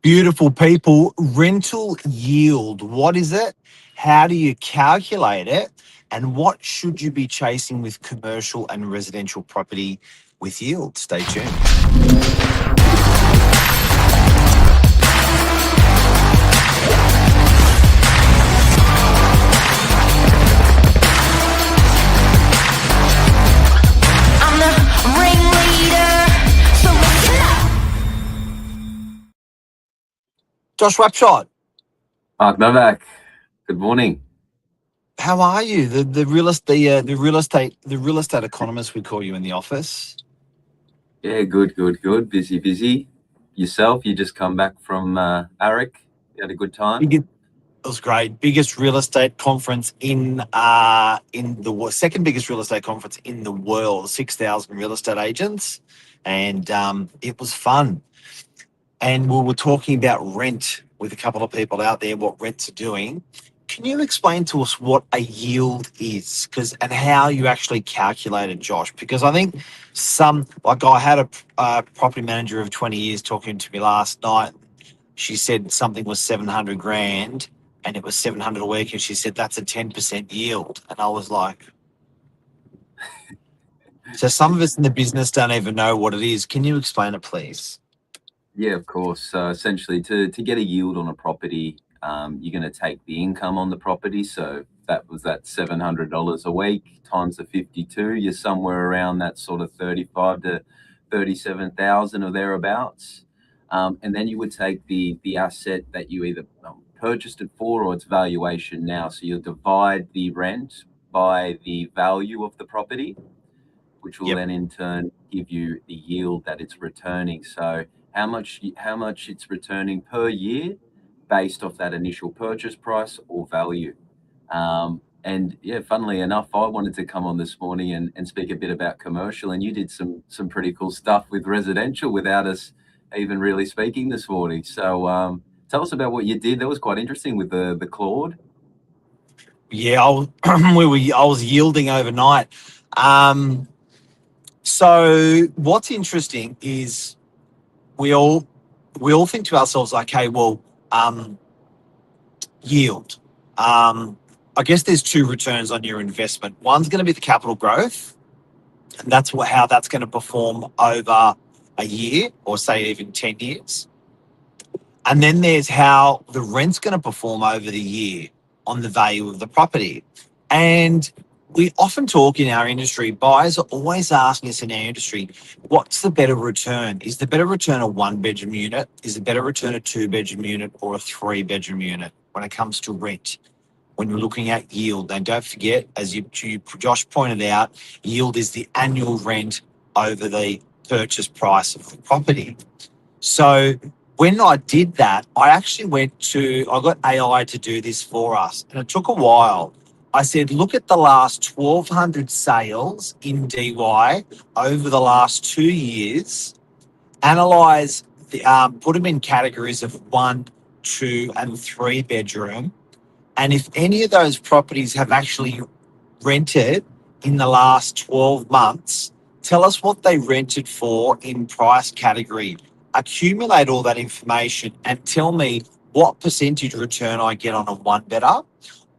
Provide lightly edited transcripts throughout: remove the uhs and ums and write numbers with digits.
Beautiful people. Rental yield. What is it? How do you calculate it? And what should you be chasing with commercial and residential property with yield? Stay tuned. I'm the ringleader, so listen up. Josh Wapshot, Mark Novak, good morning. how are you? The real estate economist we call you in the office. Yeah, good. Busy. Yourself, you just come back from ARIC. You had a good time? It was great. Biggest real estate conference second biggest real estate conference in the world. 6,000 real estate agents, and it was fun. And we were talking about rent with a couple of people out there, what rents are doing. Can you explain to us what a yield is, and how you actually calculate it, Josh? Because I think I had a property manager of 20 years talking to me last night. She said something was 700 grand and it was 700 a week. And she said, that's a 10% yield. And I was like, so some of us in the business don't even know what it is. Can you explain it, please? Yeah, of course. So essentially, to get a yield on a property, you're going to take the income on the property. So that was that $700 a week times the 52. You're somewhere around that sort of 35 to 37,000 or thereabouts. And then you would take the asset that you either purchased it for or its valuation now. So you'll divide the rent by the value of the property, which will Yep. then in turn give you the yield that it's returning. So how much it's returning per year based off that initial purchase price or value. And yeah, funnily enough, I wanted to come on this morning and speak a bit about commercial, and you did some pretty cool stuff with residential without us even really speaking this morning. So tell us about what you did. That was quite interesting with the Claude. Yeah, I was yielding overnight. So what's interesting is we all think to ourselves like, hey, well, yield. I guess there's two returns on your investment. One's going to be the capital growth, and that's how that's going to perform over a year or say even 10 years. And then there's how the rent's going to perform over the year on the value of the property. And we often talk in our industry, buyers are always asking us in our industry, what's the better return? Is the better return a one-bedroom unit? Is the better return a two-bedroom unit or a three-bedroom unit when it comes to rent? When you're looking at yield, and don't forget, as Josh pointed out, yield is the annual rent over the purchase price of the property. So when I did that, I got AI to do this for us, and it took a while. I said, look at the last 1,200 sales in DY over the last 2 years, analyze put them in categories of 1, 2, and 3 bedroom. And if any of those properties have actually rented in the last 12 months, tell us what they rented for in price category. Accumulate all that information and tell me what percentage return I get on a one better,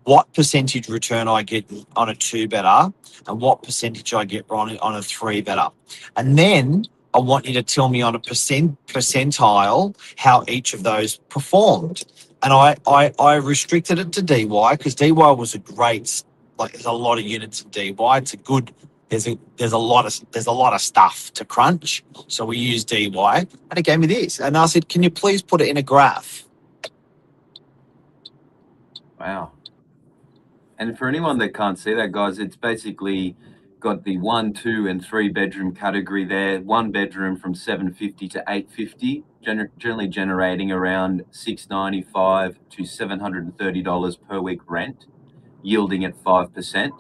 what percentage return I get on a two better, and what percentage I get on a three better. And then I want you to tell me on a percentile how each of those performed. And I restricted it to DY because DY was a great, like there's a lot of units in DY. It's a good, there's a lot of stuff to crunch. So we used DY and it gave me this. And I said, can you please put it in a graph? Wow. And for anyone that can't see that, guys, it's basically got the 1, 2, and 3 bedroom category there. 1 bedroom from $750 to $850, generally generating around $695 to $730 per week rent, yielding at 5%.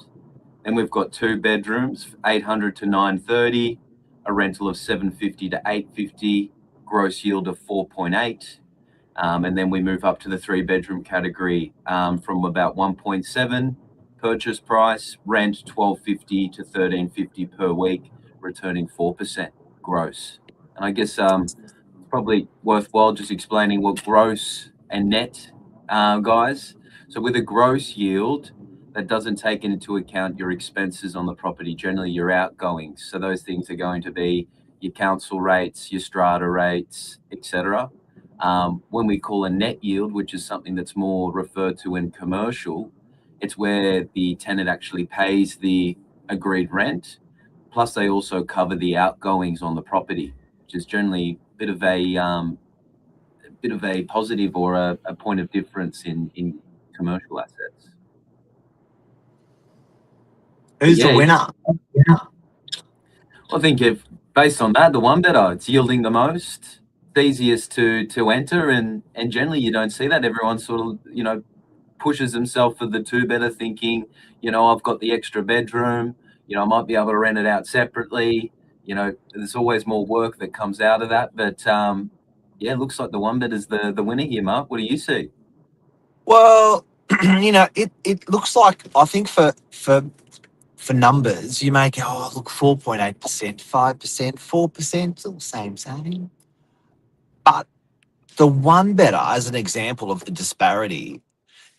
Then we've got 2 bedrooms, $800 to $930, a rental of $750 to $850, gross yield of 4.8. And then we move up to the 3 bedroom category from about 1.7 purchase price, rent $1,250 to $1,350 per week, returning 4% gross. And I guess probably worthwhile just explaining what gross and net, guys. So with a gross yield, that doesn't take into account your expenses on the property, generally your outgoings. So those things are going to be your council rates, your strata rates, etc. When we call a net yield, which is something that's more referred to in commercial, it's where the tenant actually pays the agreed rent, plus they also cover the outgoings on the property, which is generally bit of a positive or a point of difference in commercial assets. Who's the Yeah, winner? I think if based on that, the one better, it's yielding the most, it's easiest to enter, and generally you don't see that. Everyone sort of pushes himself for the two better, thinking I've got the extra bedroom, I might be able to rent it out separately. There's always more work that comes out of that, but yeah, it looks like the one better is the winner here. Mark, what do you see? Well, it looks like, I think for numbers, you may go, oh, look, 4.8%, 5%, 4%, it's all same. But the one better, as an example of the disparity,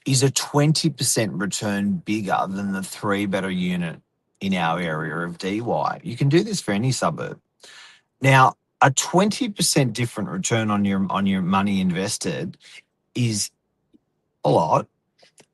is a 20% return bigger than the three better unit in our area of DY. You can do this for any suburb. Now, a 20% different return on your money invested is a lot.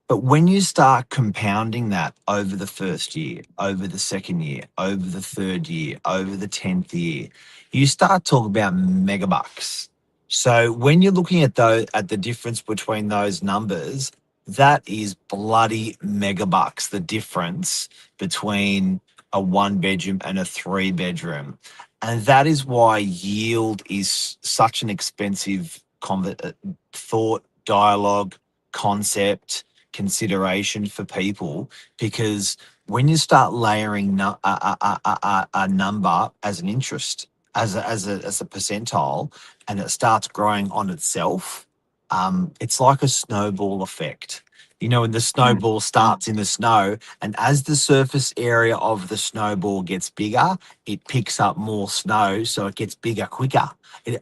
But when you start compounding that over the first year, over the second year, over the third year, over the 10th year, you start talking about megabucks. So when you're looking at the difference between those numbers, that is bloody megabucks, the difference between a one bedroom and a three bedroom. And that is why yield is such an expensive thought, dialogue, concept, consideration for people, because when you start layering a number as an interest, as a percentile, and it starts growing on itself, it's like a snowball effect. When the snowball starts in the snow, and as the surface area of the snowball gets bigger, it picks up more snow, so it gets bigger quicker.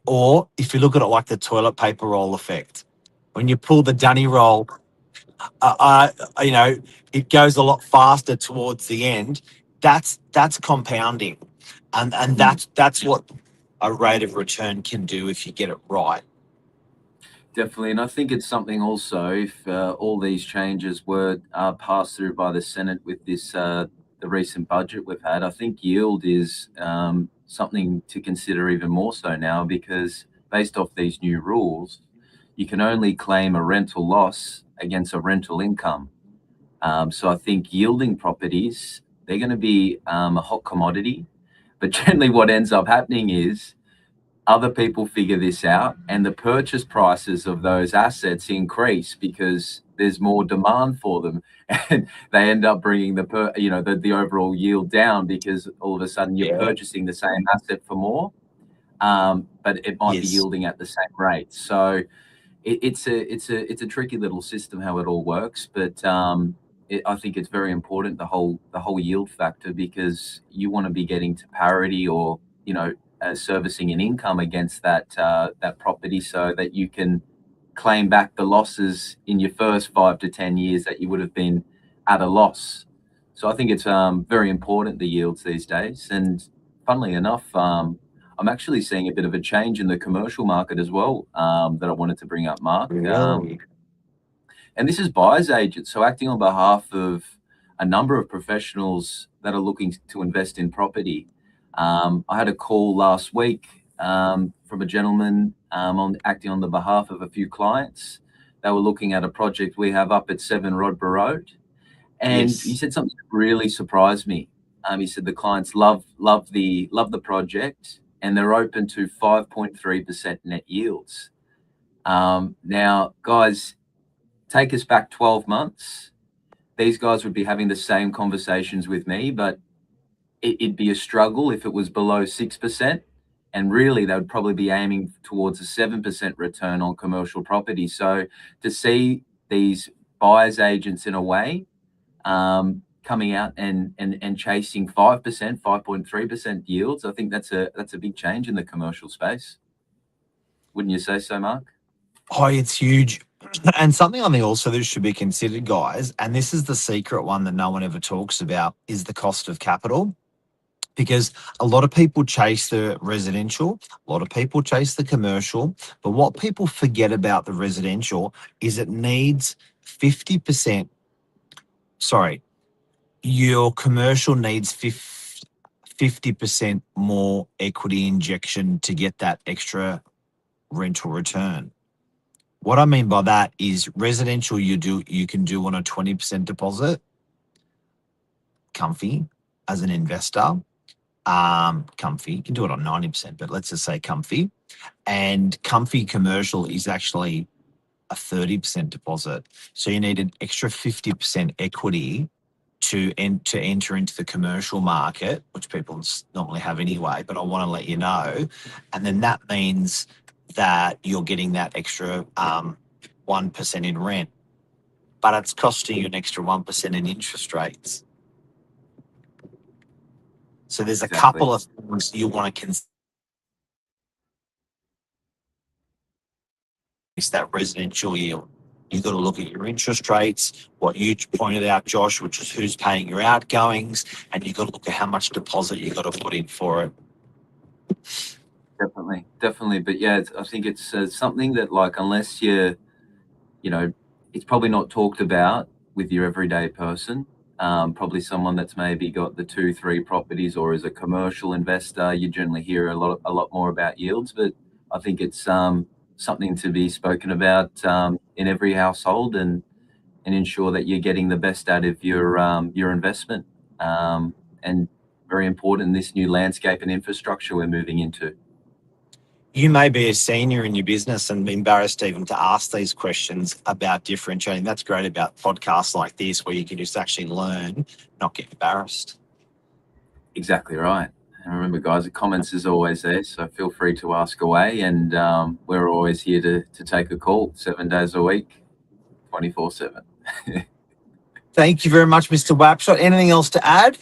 Or if you look at it like the toilet paper roll effect, when you pull the dunny roll, it goes a lot faster towards the end. That's compounding, and that's what a rate of return can do if you get it right. Definitely, and I think it's something also, if all these changes were passed through by the Senate with this the recent budget we've had, I think yield is something to consider even more so now, because based off these new rules, you can only claim a rental loss against a rental income. So I think yielding properties, they're going to be a hot commodity, but generally what ends up happening is other people figure this out, and the purchase prices of those assets increase because there's more demand for them, and they end up bringing the overall yield down, because all of a sudden you're purchasing the same asset for more, but it might be yielding at the same rate. So it's a tricky little system how it all works, but I think it's very important, the whole yield factor, because you want to be getting to parity, or servicing an income against that property, so that you can claim back the losses in your first 5 to 10 years that you would have been at a loss. So I think it's very important, the yields these days. And funnily enough, I'm actually seeing a bit of a change in the commercial market as well, that I wanted to bring up, Mark. Really? And this is buyer's agents, so acting on behalf of a number of professionals that are looking to invest in property. I had a call last week from a gentleman acting on the behalf of a few clients. They were looking at a project we have up at 7 Rodborough Road, and he said something that really surprised me. He said the clients love the project, and they're open to 5.3% net yields. Now, guys, take us back 12 months. These guys would be having the same conversations with me, but it'd be a struggle if it was below 6%. And really, they would probably be aiming towards a 7% return on commercial property. So to see these buyers agents, in a way, coming out and chasing 5%, 5.3% yields, I think that's a big change in the commercial space. Wouldn't you say so, Mark? Oh, it's huge. And something on the also that should be considered, guys, and this is the secret one that no one ever talks about, is the cost of capital. Because a lot of people chase the residential, a lot of people chase the commercial, but what people forget about the residential is it needs 50%. Sorry, your commercial needs 50% more equity injection to get that extra rental return. What I mean by that is residential you can do on a 20% deposit, comfy as an investor. Comfy, you can do it on 90%, but let's just say comfy. And comfy commercial is actually a 30% deposit. So you need an extra 50% equity to enter into the commercial market, which people normally have anyway, but I want to let you know. And then that means that you're getting that extra 1% in rent, but it's costing you an extra 1% in interest rates. So there's a Exactly. couple of things you want to consider. It's that residential yield. You've got to look at your interest rates, what you pointed out, Josh, which is who's paying your outgoings, and you've got to look at how much deposit you've got to put in for it. Definitely. But yeah, I think it's something that, like, unless it's probably not talked about with your everyday person. Probably someone that's maybe got the 2-3 properties, or as a commercial investor, you generally hear a lot more about yields. But I think it's something to be spoken about in every household, and ensure that you're getting the best out of your investment. And very important in this new landscape and infrastructure we're moving into. You may be a senior in your business and be embarrassed even to ask these questions about differentiating. That's great about podcasts like this, where you can just actually learn, not get embarrassed. Exactly right. And remember, guys, the comments is always there, so feel free to ask away. And we're always here to take a call 7 days a week, 24/7. Thank you very much, Mr. Wapshot. Anything else to add?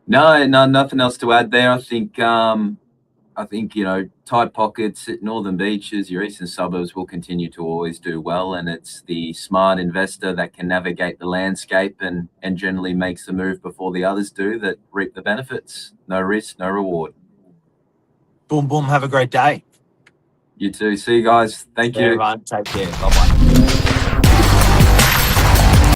No, nothing else to add there. I think tight pockets at northern beaches, your eastern suburbs will continue to always do well, and it's the smart investor that can navigate the landscape and generally makes the move before the others do, that reap the benefits. No risk, no reward. Boom, boom. Have a great day. You too. See you guys. Thank you. Everyone, take care. Bye-bye.